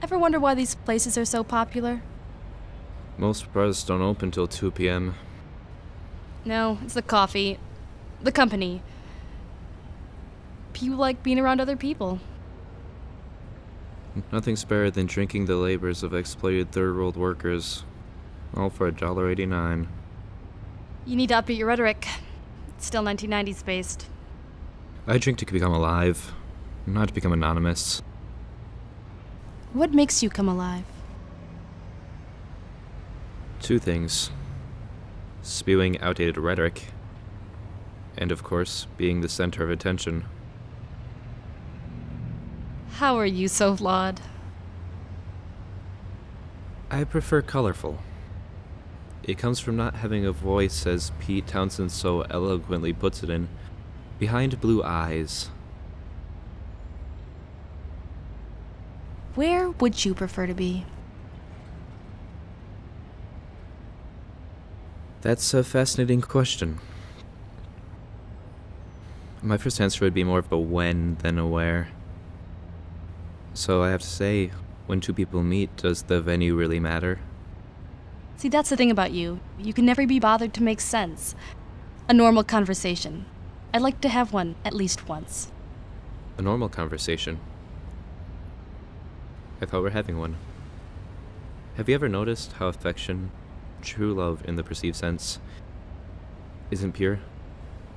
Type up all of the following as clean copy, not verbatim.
Ever wonder why these places are so popular? Most bars don't open till 2 p.m. No, it's the coffee. The company. People like being around other people. Nothing's better than drinking the labors of exploited third world workers. All for $1.89. You need to update your rhetoric. It's still 1990s based. I drink to become alive, not to become anonymous. What makes you come alive? Two things. Spewing outdated rhetoric, and of course, being the center of attention. How are you so flawed? I prefer colorful. It comes from not having a voice, as Pete Townsend so eloquently puts it in, behind blue eyes. Where would you prefer to be? That's a fascinating question. My first answer would be more of a when than a where. So I have to say, when two people meet, does the venue really matter? See, that's the thing about you. You can never be bothered to make sense. A normal conversation. I'd like to have one at least once. A normal conversation? I thought we were having one. Have you ever noticed how affection, true love in the perceived sense, isn't pure?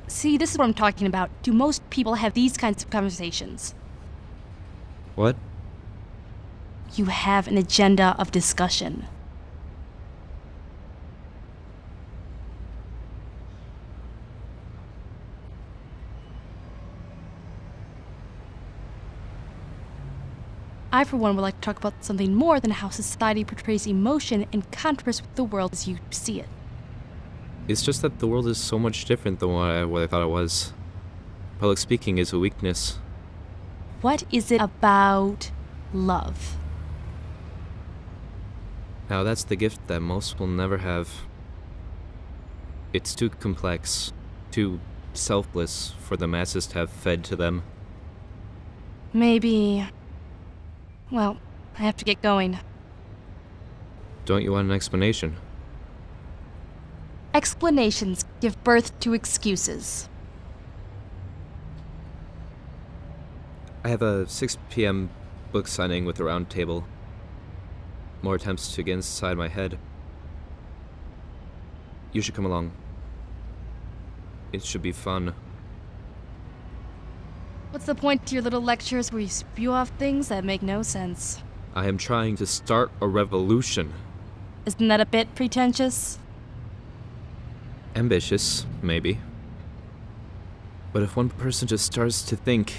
See, this is what I'm talking about. Do most people have these kinds of conversations? What? You have an agenda of discussion. I, for one, would like to talk about something more than how society portrays emotion in contrast with the world as you see it. It's just that the world is so much different than what I thought it was. Public speaking is a weakness. What is it about love? Now that's the gift that most will never have. It's too complex, too selfless for the masses to have fed to them. Maybe... Well, I have to get going. Don't you want an explanation? Explanations give birth to excuses. I have a 6 p.m. book signing with a round table. More attempts to get inside my head. You should come along. It should be fun. What's the point to your little lectures where you spew off things that make no sense? I am trying to start a revolution. Isn't that a bit pretentious? Ambitious, maybe. But if one person just starts to think...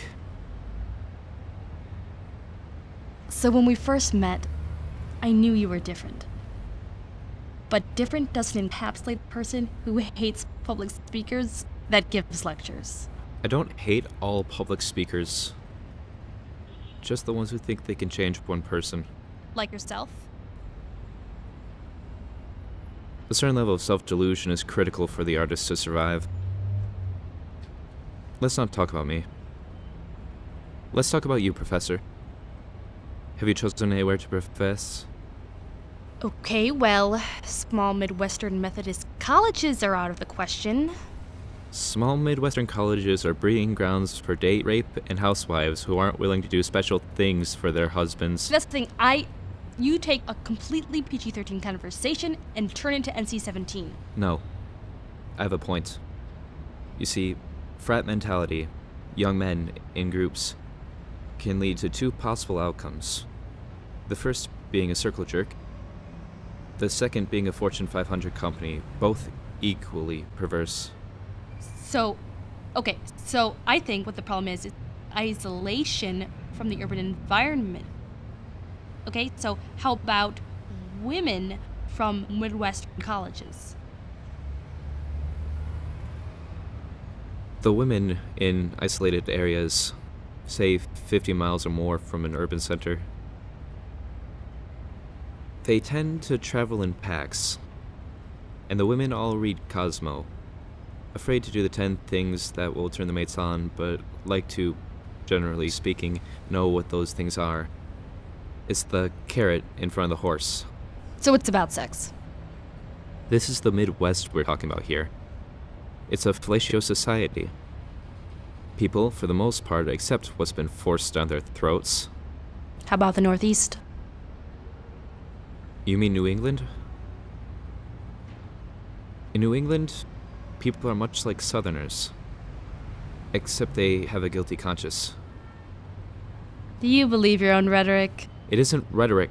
So when we first met, I knew you were different. But different doesn't encapsulate the person who hates public speakers that gives lectures. I don't hate all public speakers. Just the ones who think they can change one person. Like yourself? A certain level of self-delusion is critical for the artist to survive. Let's not talk about me. Let's talk about you, Professor. Have you chosen anywhere to profess? Okay, well, small Midwestern Methodist colleges are out of the question. Small Midwestern colleges are breeding grounds for date rape and housewives who aren't willing to do special things for their husbands. That's the thing, you take a completely PG-13 conversation and turn it into NC-17. No. I have a point. You see, frat mentality, young men in groups, can lead to two possible outcomes. The first being a circle jerk, the second being a Fortune 500 company, both equally perverse. So I think what the problem is isolation from the urban environment. Okay, so how about women from Midwestern colleges? The women in isolated areas, say 50 miles or more from an urban center, they tend to travel in packs, and the women all read Cosmo, afraid to do the 10 things that will turn the mates on, but like to, generally speaking, know what those things are. It's the carrot in front of the horse. So it's about sex. This is the Midwest we're talking about here. It's a fellatio society. People, for the most part, accept what's been forced down their throats. How about the Northeast? You mean New England? In New England, people are much like Southerners, except they have a guilty conscience. Do you believe your own rhetoric? It isn't rhetoric.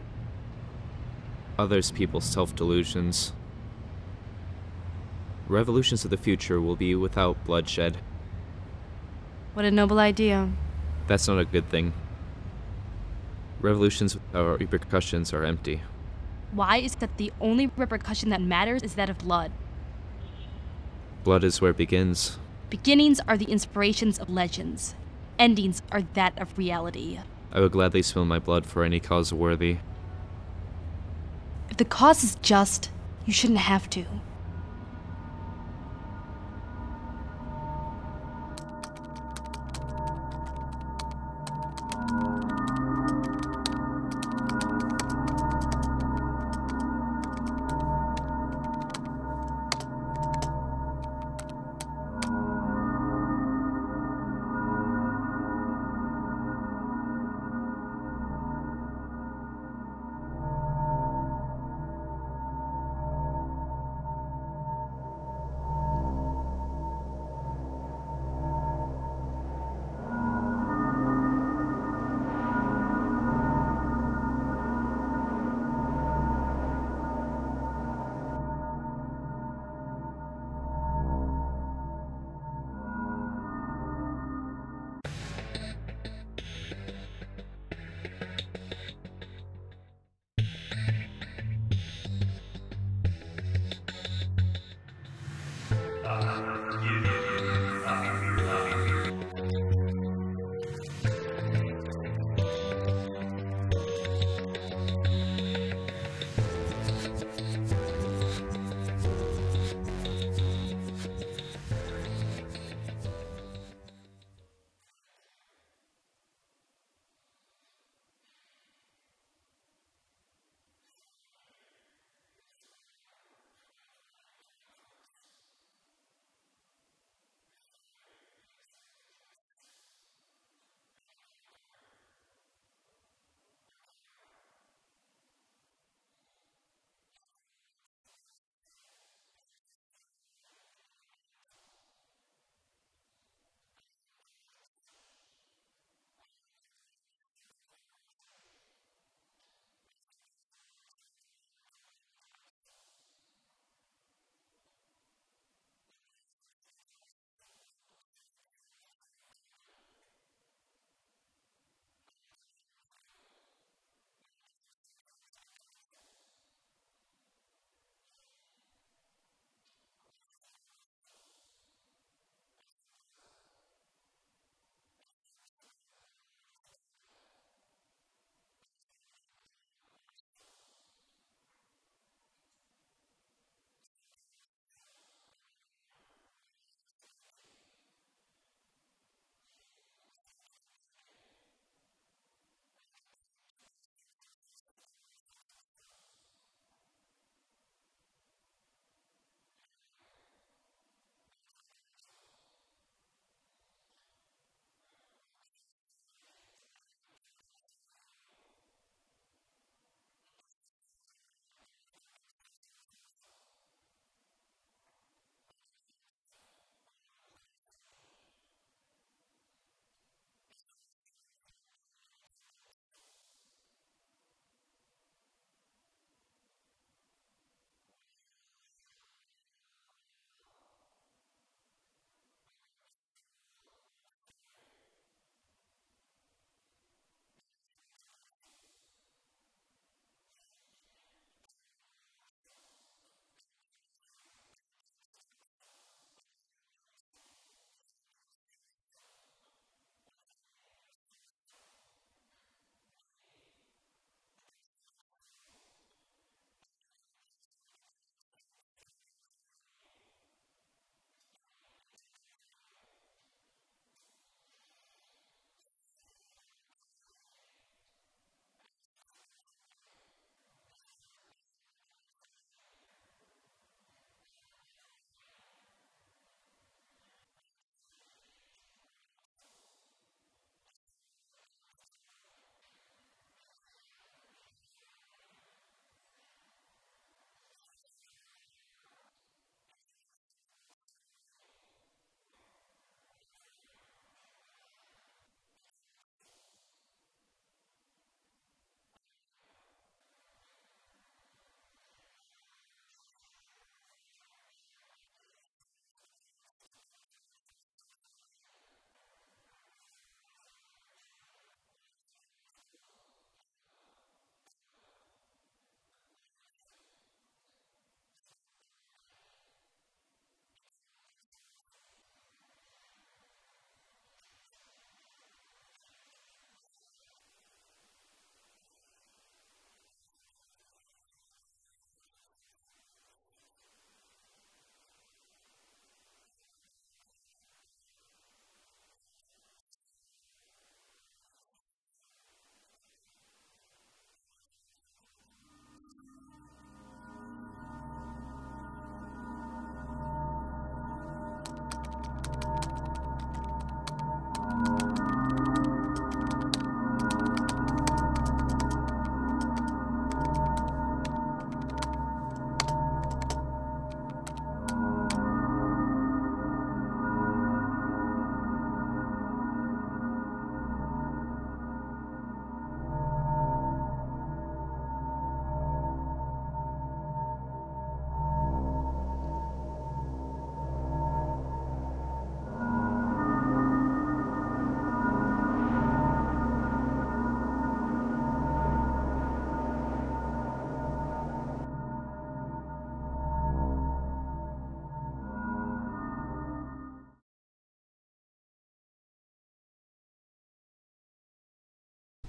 Others people's self-delusions. Revolutions of the future will be without bloodshed. What a noble idea. That's not a good thing. Revolutions without repercussions are empty. Why is that the only repercussion that matters is that of blood? Blood is where it begins. Beginnings are the inspirations of legends. Endings are that of reality. I would gladly spill my blood for any cause worthy. If the cause is just, you shouldn't have to.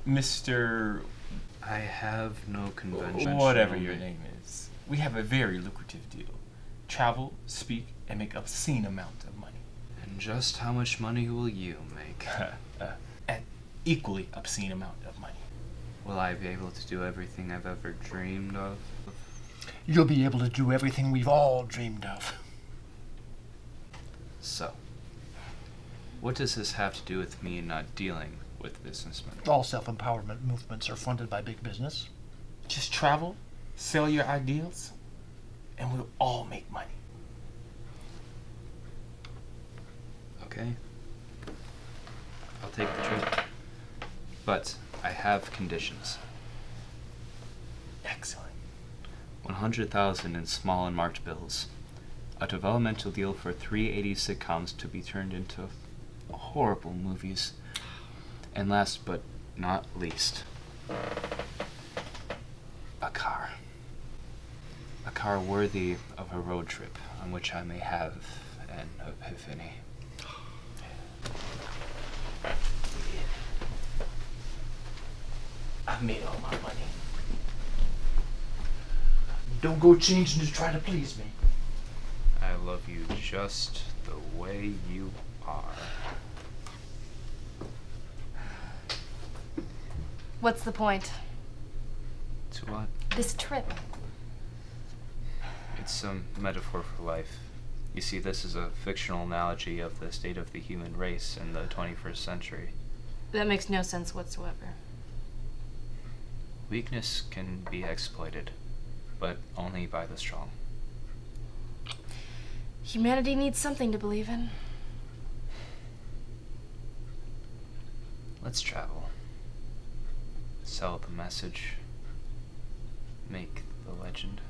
Mr. I have no convention. Whatever your name is. We have a very lucrative deal. Travel, speak, and make obscene amount of money. And just how much money will you make? An equally obscene amount of money. Will I be able to do everything I've ever dreamed of? You'll be able to do everything we've all dreamed of. So, what does this have to do with me not dealing with businessmen? All self-empowerment movements are funded by big business. Just travel, sell your ideals, and we'll all make money. Okay. I'll take the trip. But I have conditions. Excellent. 100,000 in small and marked bills. A developmental deal for 380 sitcoms to be turned into horrible movies. And last but not least, a car. A car worthy of a road trip on which I may have an epiphany. I've made all my money. Don't go changing to try to please me. I love you just the way you are. What's the point? To what? This trip. It's some metaphor for life. You see, this is a fictional analogy of the state of the human race in the 21st century. That makes no sense whatsoever. Weakness can be exploited, but only by the strong. Humanity needs something to believe in. Let's travel. Sell the message. Make the legend.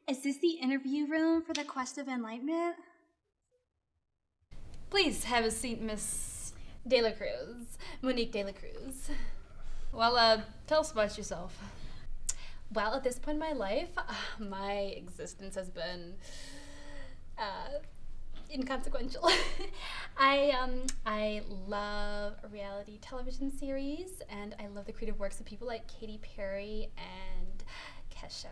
Is this the interview room for the Quest of Enlightenment? Please have a seat, Miss De La Cruz. Monique De La Cruz. Well, tell us about yourself. Well, at this point in my life, my existence has been inconsequential. I love reality television series, and I love the creative works of people like Katy Perry and Kesha.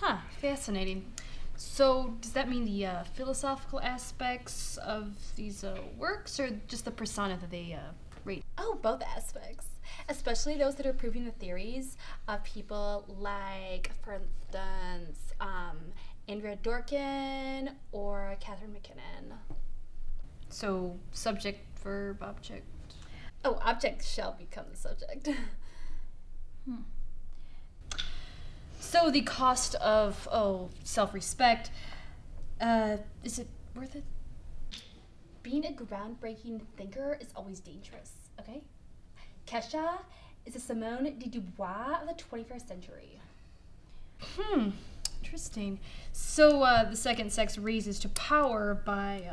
Huh, fascinating. So, does that mean the philosophical aspects of these works, or just the persona that they rate? Oh, both aspects. Especially those that are proving the theories of people like, for instance, Andrea Dworkin or Catherine McKinnon. So, subject, verb, object. Oh, object shall become the subject. So, the cost of, self-respect, is it worth it? Being a groundbreaking thinker is always dangerous, okay? Kesha is a Simone de Beauvoir of the 21st century. Interesting. So, the second sex raises to power by,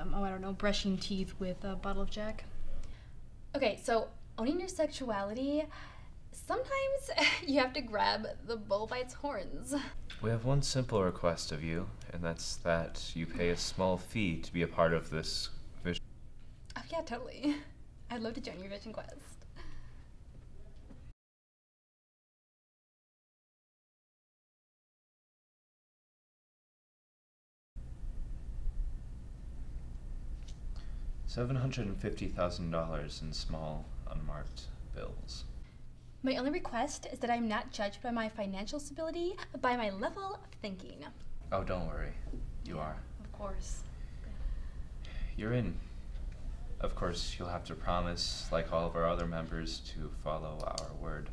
brushing teeth with a bottle of Jack. Okay, so owning your sexuality, sometimes you have to grab the bull by its horns. We have one simple request of you, and that's that you pay a small fee to be a part of this vision. Oh yeah, totally. I'd love to join your Vision Quest. $750,000 in small, unmarked bills. My only request is that I'm not judged by my financial stability, but by my level of thinking. Oh, don't worry. You are. Of course. You're in. Of course, you'll have to promise, like all of our other members, to follow our word.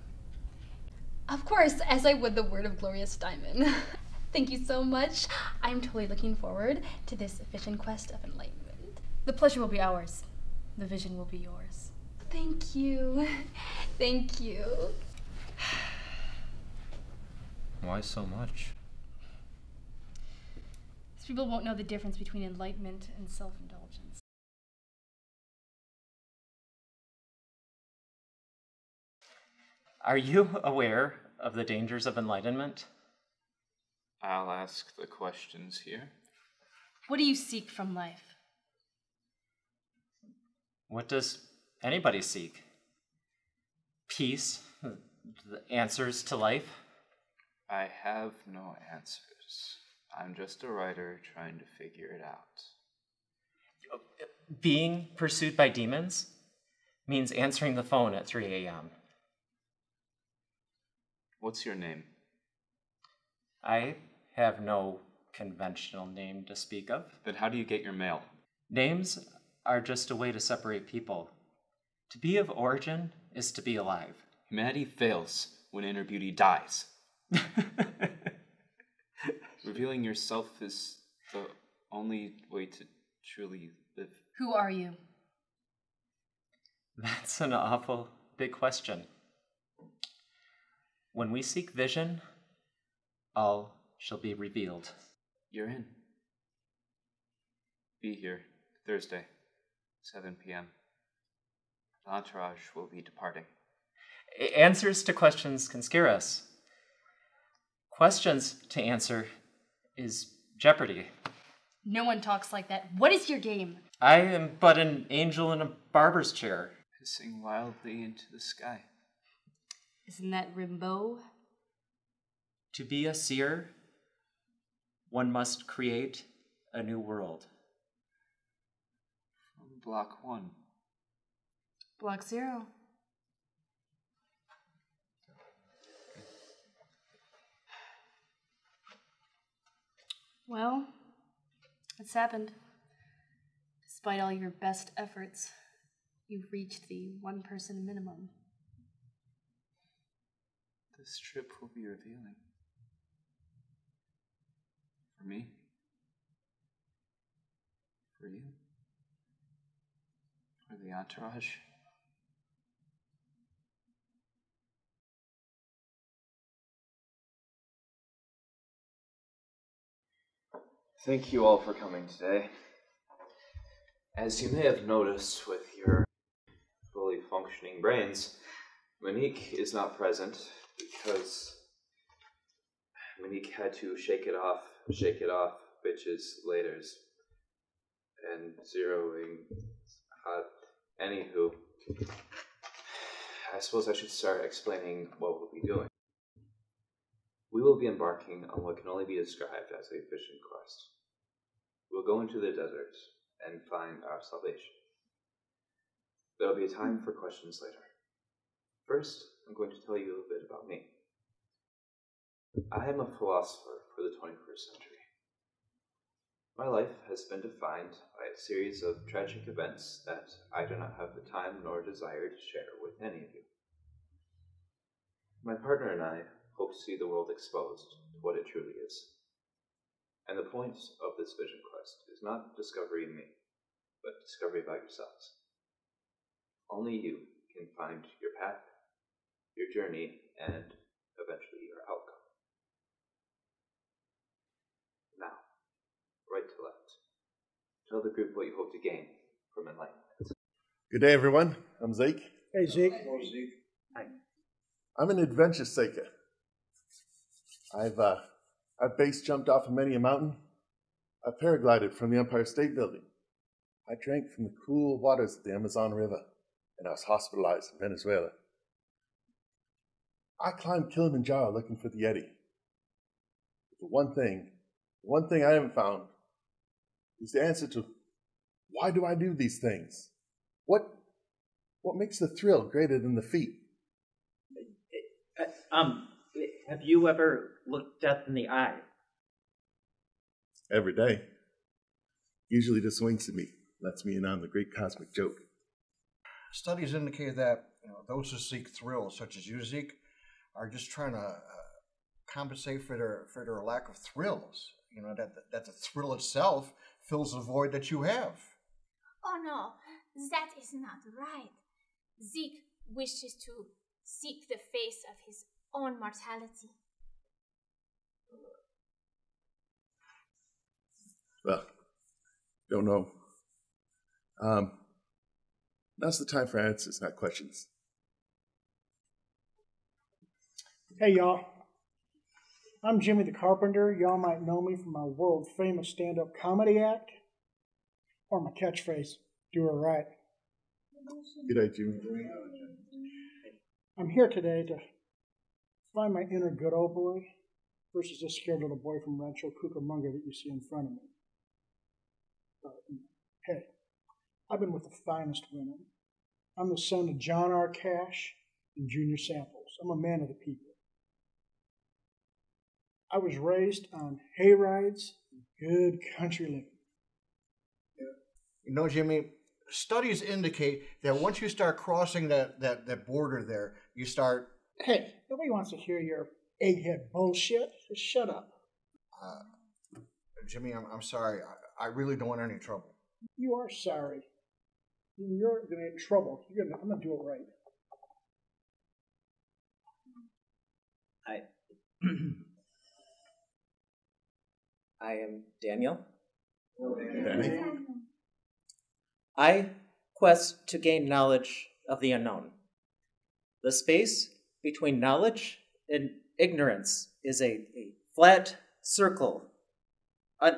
Of course, as I would the word of Gloria Steinman. Thank you so much. I'm totally looking forward to this Vision Quest of Enlightenment. The pleasure will be ours. The vision will be yours. Thank you. Thank you. Why so much? These people won't know the difference between enlightenment and self-indulgence. Are you aware of the dangers of enlightenment? I'll ask the questions here. What do you seek from life? What does anybody seek? Peace? The answers to life? I have no answers. I'm just a writer trying to figure it out. Being pursued by demons means answering the phone at 3 a.m. What's your name? I have no conventional name to speak of. Then how do you get your mail? Names are just a way to separate people. To be of origin is to be alive. Humanity fails when inner beauty dies. Revealing yourself is the only way to truly live. Who are you? That's an awful big question. When we seek vision, all shall be revealed. You're in. Be here Thursday, 7 p.m. The entourage will be departing. Answers to questions can scare us. Questions to answer is jeopardy. No one talks like that. What is your game? I am but an angel in a barber's chair. Hissing wildly into the sky. Isn't that Rimbaud? To be a seer, one must create a new world. From Block 1. Block 0. Well, it's happened. Despite all your best efforts, you've reached the one-person minimum. This trip will be revealing. For me. For you. For the entourage. Thank you all for coming today. As you may have noticed with your fully functioning brains, Monique is not present because Monique had to shake it off, bitches laters, and zeroing. Anywho, I suppose I should start explaining what we'll be doing. We will be embarking on what can only be described as a fishing quest. We'll go into the desert and find our salvation. There'll be a time for questions later. First, I'm going to tell you a little bit about me. I am a philosopher for the 21st century. My life has been defined by a series of tragic events that I do not have the time nor desire to share with any of you. My partner and I hope to see the world exposed to what it truly is. And the point of this vision quest is not discovery in me, but discovery about yourselves. Only you can find your path, your journey, and eventually your outcome. Now, right to left. Tell the group what you hope to gain from enlightenment. Good day, everyone. I'm Zeke. Hey, Zeke. Hi. I'm an adventure seeker. I've base jumped off of many a mountain. I paraglided from the Empire State Building. I drank from the cool waters of the Amazon River, and I was hospitalized in Venezuela. I climbed Kilimanjaro looking for the Yeti. But the one thing I haven't found is the answer to why do I do these things? What makes the thrill greater than the feat? Have you ever looked death in the eye? Every day. Usually just winks at me, lets me in on the great cosmic joke. Studies indicate that those who seek thrills, such as you, Zeke, are just trying to compensate for their lack of thrills. That the thrill itself fills the void that you have. Oh no, that is not right. Zeke wishes to seek the face of his own mortality. Well, don't know. Now's the time for answers, not questions. Hey, y'all. I'm Jimmy the Carpenter. Y'all might know me from my world-famous stand-up comedy act or my catchphrase, do her right. Good day, Jimmy. I'm here today to find my inner good old boy versus this scared little boy from Rancho Cucamonga that you see in front of me. Hey, I've been with the finest women. I'm the son of John R. Cash and Junior Samples. I'm a man of the people. I was raised on hay rides and good country living. Jimmy, studies indicate that once you start crossing that border there, you start... Hey, nobody wants to hear your egghead bullshit. Just shut up. Jimmy, I'm sorry. I really don't want any trouble. You are sorry. You're going to get trouble. I'm going to do it right. I am Daniel. Danny? I quest to gain knowledge of the unknown. The space between knowledge and ignorance is a flat circle,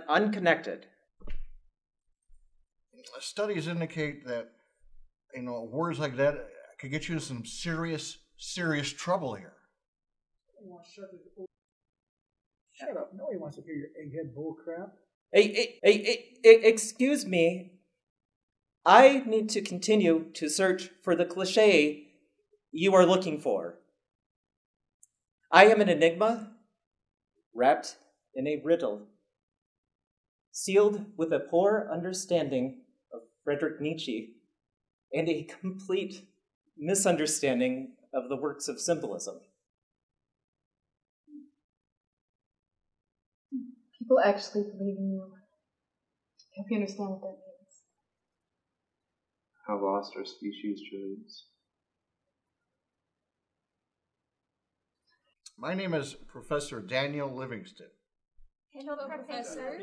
unconnected. Studies indicate that, words like that could get you in some serious trouble here. Shut up. Nobody wants to hear your egghead bull crap. Excuse me. I need to continue to search for the cliché you are looking for. I am an enigma, wrapped in a riddle, sealed with a poor understanding of Friedrich Nietzsche and a complete misunderstanding of the works of symbolism. People actually believe in you. Hope you understand what that means. How lost our species truly is. My name is Professor Daniel Livingston. Hello, Professor.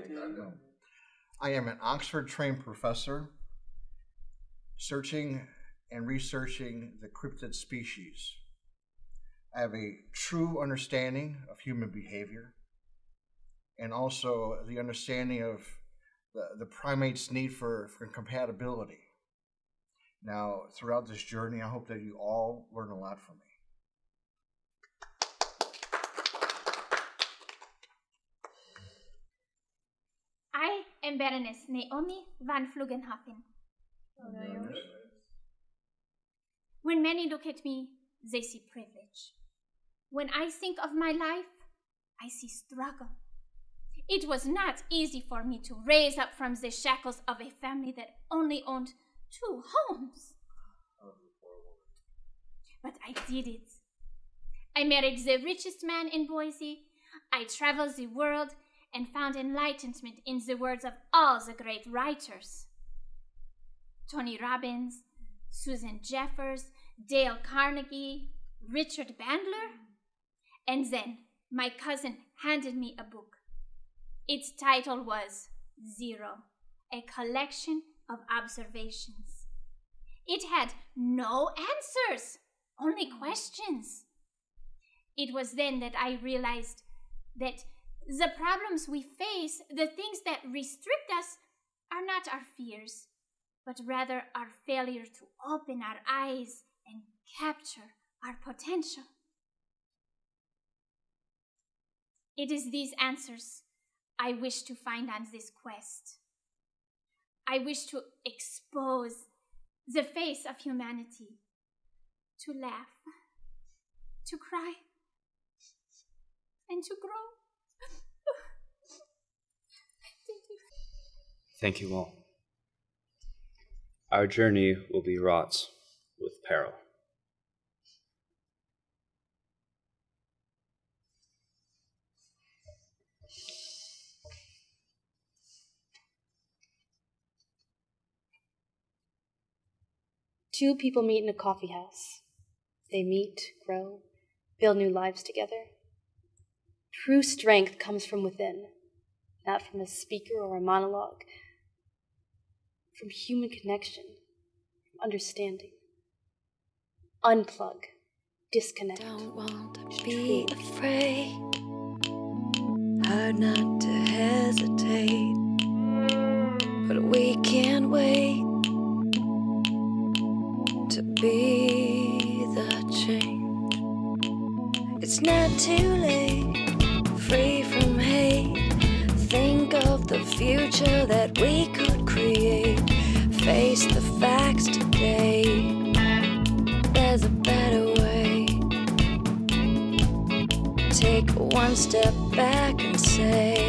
I am an Oxford-trained professor searching and researching the cryptid species. I have a true understanding of human behavior and also the understanding of the primate's need for compatibility. Now, throughout this journey, I hope that you all learn a lot from me. I am Baroness Naomi van Flugenhofen. When many look at me, they see privilege. When I think of my life, I see struggle. It was not easy for me to raise up from the shackles of a family that only owned 2 homes. But I did it. I married the richest man in Boise. I traveled the world and found enlightenment in the words of all the great writers. Tony Robbins, Susan Jeffers, Dale Carnegie, Richard Bandler. And then my cousin handed me a book. Its title was Zero, a collection of observations. It had no answers, only questions. It was then that I realized that the problems we face, the things that restrict us, are not our fears, but rather our failure to open our eyes and capture our potential. It is these answers I wish to find on this quest. I wish to expose the face of humanity, to laugh, to cry, and to grow. Thank you all. Our journey will be wrought with peril. Two people meet in a coffee house. They meet, grow, build new lives together. True strength comes from within, not from a speaker or a monologue, from human connection, from understanding. Unplug, disconnect. Don't want to be afraid, hard not to hesitate, but we can't wait to be the change. It's not too late, free from hate. Think of the future that we could create. Face the facts today. There's a better way. Take one step back and say